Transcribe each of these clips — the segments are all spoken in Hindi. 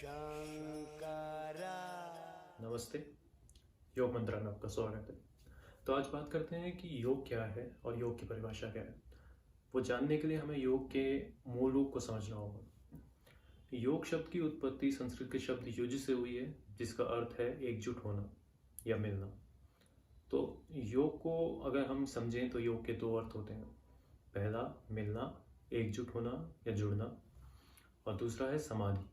शंकरा। नमस्ते। योग मंत्रा में आपका स्वागत है। तो आज बात करते हैं कि योग क्या है और योग की परिभाषा क्या है। वो जानने के लिए हमें योग के मूल रूप को समझना होगा। योग शब्द की उत्पत्ति संस्कृत के शब्द युज से हुई है, जिसका अर्थ है एकजुट होना या मिलना। तो योग को अगर हम समझें तो योग के दो अर्थ होते हैं। पहला मिलना, एकजुट होना या जुड़ना, और दूसरा है समाधि।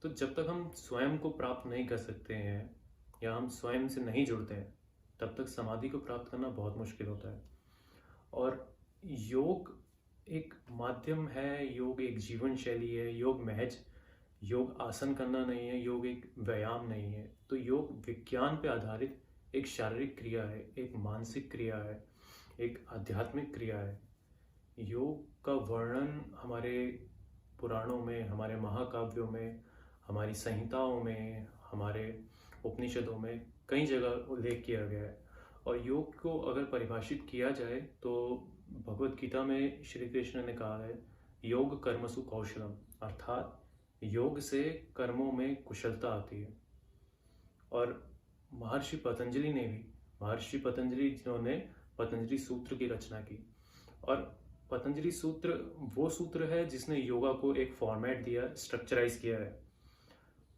तो जब तक हम स्वयं को प्राप्त नहीं कर सकते हैं या हम स्वयं से नहीं जुड़ते हैं, तब तक समाधि को प्राप्त करना बहुत मुश्किल होता है। और योग एक माध्यम है, योग एक जीवन शैली है। योग महज योग आसन करना नहीं है, योग एक व्यायाम नहीं है। तो योग विज्ञान पे आधारित एक शारीरिक क्रिया है, एक मानसिक क्रिया है, एक आध्यात्मिक क्रिया है। योग का वर्णन हमारे पुराणों में, हमारे महाकाव्यों में, हमारी संहिताओं में, हमारे उपनिषदों में कई जगह उल्लेख किया गया है। और योग को अगर परिभाषित किया जाए तो भगवत गीता में श्री कृष्ण ने कहा है, योग कर्मसु कौशलम, अर्थात योग से कर्मों में कुशलता आती है। और महर्षि पतंजलि जिन्होंने पतंजलि सूत्र की रचना की, और पतंजलि सूत्र वो सूत्र है जिसने योगा को एक फॉर्मेट दिया, स्ट्रक्चराइज किया है।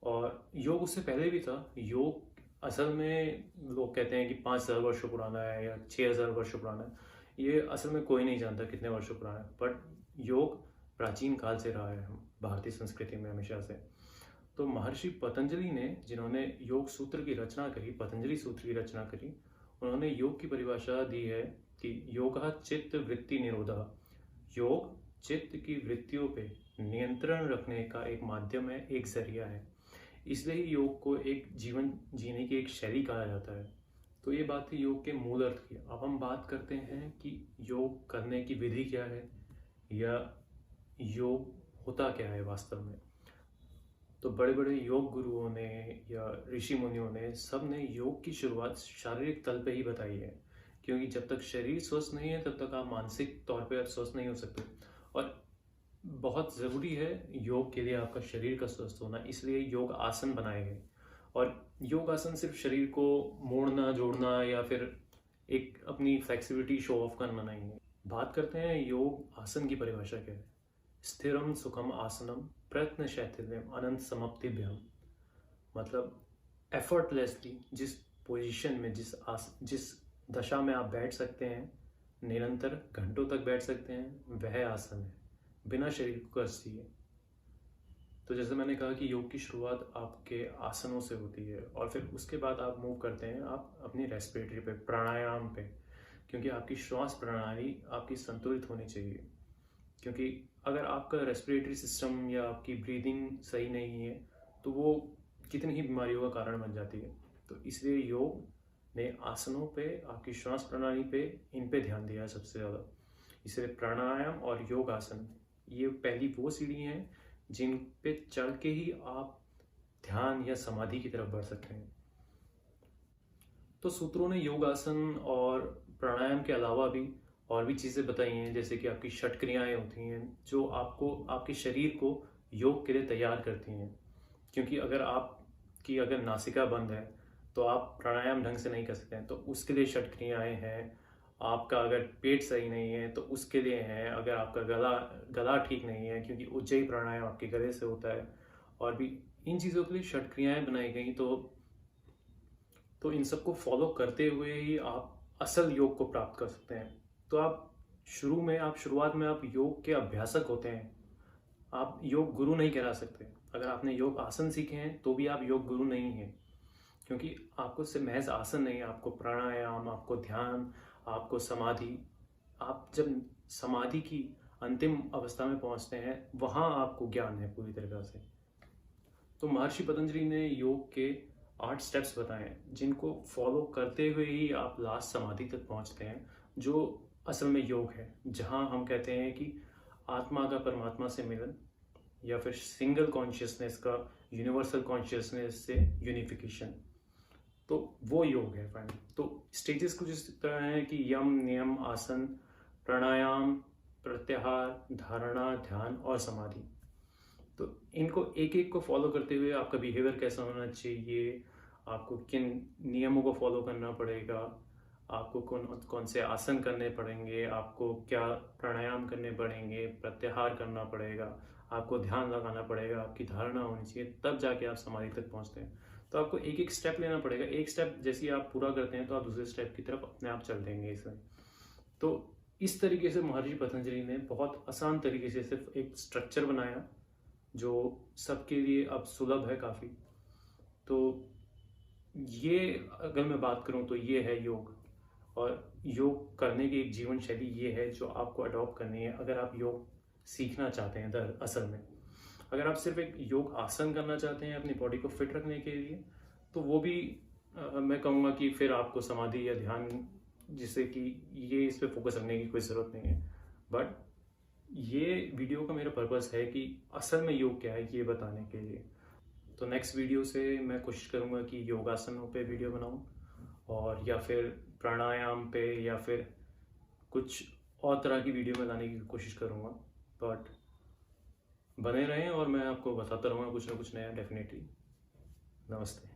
और योग उससे पहले भी था। योग असल में लोग कहते हैं कि 5000 वर्षों पुराना है या 6000 वर्षों पुराना है। ये असल में कोई नहीं जानता कितने वर्षों पुराना है, बट योग प्राचीन काल से रहा है भारतीय संस्कृति में हमेशा से। तो महर्षि पतंजलि ने, जिन्होंने योग सूत्र की रचना करी, पतंजलि सूत्र की रचना करी, उन्होंने योग की परिभाषा दी है कि योगा चित्त वृत्ति निरोधा। योग चित्त की वृत्तियों पे नियंत्रण रखने का एक माध्यम है, एक जरिया है। इसलिए ही योग को एक जीवन जीने की एक शैली कहा जाता है। तो ये बात थी योग के मूल अर्थ की। अब हम बात करते हैं कि योग करने की विधि क्या है या योग होता क्या है वास्तव में। तो बड़े बड़े योग गुरुओं ने या ऋषि मुनियों ने, सब ने योग की शुरुआत शारीरिक तल पे ही बताई है। क्योंकि जब तक शरीर स्वस्थ नहीं है तब तक आप मानसिक तौर पे स्वस्थ नहीं हो सकते। और बहुत ज़रूरी है योग के लिए आपका शरीर का स्वस्थ होना, इसलिए योग आसन बनाए गए। और योग आसन सिर्फ शरीर को मोड़ना, जोड़ना या फिर एक अपनी फ्लेक्सिबिलिटी शो ऑफ करना नहीं है। बात करते हैं योग आसन की परिभाषा क्या है। स्थिरम सुखम आसनम प्रयत्न शैथिल्यम अनंत समाप्तिभ्यम। मतलब एफर्टलेसली जिस पोजीशन में, जिस दशा में आप बैठ सकते हैं, निरंतर घंटों तक बैठ सकते हैं, वह आसन है, बिना शरीर को कष्ट दिए। तो जैसे मैंने कहा कि योग की शुरुआत आपके आसनों से होती है और फिर उसके बाद आप मूव करते हैं आप अपनी रेस्पिरेटरी पे, प्राणायाम पे। क्योंकि आपकी श्वास प्रणाली आपकी संतुलित होनी चाहिए। क्योंकि अगर आपका रेस्पिरेटरी सिस्टम या आपकी ब्रीदिंग सही नहीं है तो वो कितनी ही बीमारियों का कारण बन जाती है। तो इसलिए योग ने आसनों पे, आपकी श्वास प्रणाली पे, इन पे ध्यान दिया है सबसे ज़्यादा। इसलिए प्राणायाम और योग आसन ये पहली वो सीढ़ी हैं जिन पे चढ़ के ही आप ध्यान या समाधि की तरफ बढ़ सकते हैं। तो सूत्रों ने योग आसन और प्राणायाम के अलावा भी और भी चीज़ें बताई हैं, जैसे कि आपकी षट क्रियाएं होती हैं जो आपको, आपके शरीर को योग के लिए तैयार करती हैं। क्योंकि अगर नासिका बंद है तो आप प्राणायाम ढंग से नहीं कर सकते हैं, तो उसके लिए षट क्रियाएं हैं। आपका अगर पेट सही नहीं है तो उसके लिए है। अगर आपका गला ठीक नहीं है, क्योंकि उज्जयी प्राणायाम आपके गले से होता है, और भी इन चीज़ों के लिए षट क्रियाएं बनाई गई। तो इन सबको फॉलो करते हुए ही आप असल योग को प्राप्त कर सकते हैं। तो आप शुरुआत में आप योग के अभ्यासक होते हैं, आप योग गुरु नहीं करा सकते। अगर आपने योग आसन सीखे हैं तो भी आप योग गुरु नहीं हैं, क्योंकि आपको सिर्फ महज आसन नहीं, आपको प्राणायाम, आपको ध्यान, आपको समाधि। आप जब समाधि की अंतिम अवस्था में पहुंचते हैं वहाँ आपको ज्ञान है पूरी तरीक़ा से। तो महर्षि पतंजलि ने योग के 8 स्टेप्स बताए हैं, जिनको फॉलो करते हुए ही आप लास्ट समाधि तक पहुंचते हैं, जो असल में योग है। जहाँ हम कहते हैं कि आत्मा का परमात्मा से मिलन, या फिर सिंगल कॉन्शियसनेस का यूनिवर्सल कॉन्शियसनेस से यूनिफिकेशन। तो वो योग है फ्रेंड। तो स्टेजेस कुछ इस तरह हैं कि यम, नियम, आसन, प्राणायाम, प्रत्याहार, धारणा, ध्यान और समाधि। तो इनको एक एक को फॉलो करते हुए आपका बिहेवियर कैसा होना चाहिए, आपको किन नियमों को फॉलो करना पड़ेगा, आपको कौन कौन से आसन करने पड़ेंगे, आपको क्या प्राणायाम करने पड़ेंगे, प्रत्याहार करना पड़ेगा, आपको ध्यान लगाना पड़ेगा, आपकी धारणा होनी चाहिए, तब जाके आप समाधि तक पहुंचते हैं। तो आपको एक एक स्टेप लेना पड़ेगा। एक स्टेप जैसे ही आप पूरा करते हैं तो आप दूसरे स्टेप की तरफ अपने आप चल देंगे इसमें। तो इस तरीके से महर्षि पतंजलि ने बहुत आसान तरीके से सिर्फ एक स्ट्रक्चर बनाया जो सबके लिए अब सुलभ है काफ़ी। तो ये अगर मैं बात करूं तो ये है योग। और योग करने की एक जीवन शैली ये है जो आपको अडॉप्ट करनी है अगर आप योग सीखना चाहते हैं असल में। अगर आप सिर्फ एक योग आसन करना चाहते हैं अपनी बॉडी को फिट रखने के लिए, तो वो भी मैं कहूँगा कि फिर आपको समाधि या ध्यान, जिससे कि ये इस पे फोकस रखने की कोई ज़रूरत नहीं है। बट ये वीडियो का मेरा पर्पस है कि असल में योग क्या है ये बताने के लिए। तो नेक्स्ट वीडियो से मैं कोशिश करूँगा कि योगासनों पे वीडियो बनाऊँ, और या फिर प्राणायाम पे, या फिर कुछ और तरह की वीडियो में लाने की कोशिश करूँगा। बट बने रहें और मैं आपको बताता रहूँगा कुछ ना कुछ नया डेफिनेटली। नमस्ते।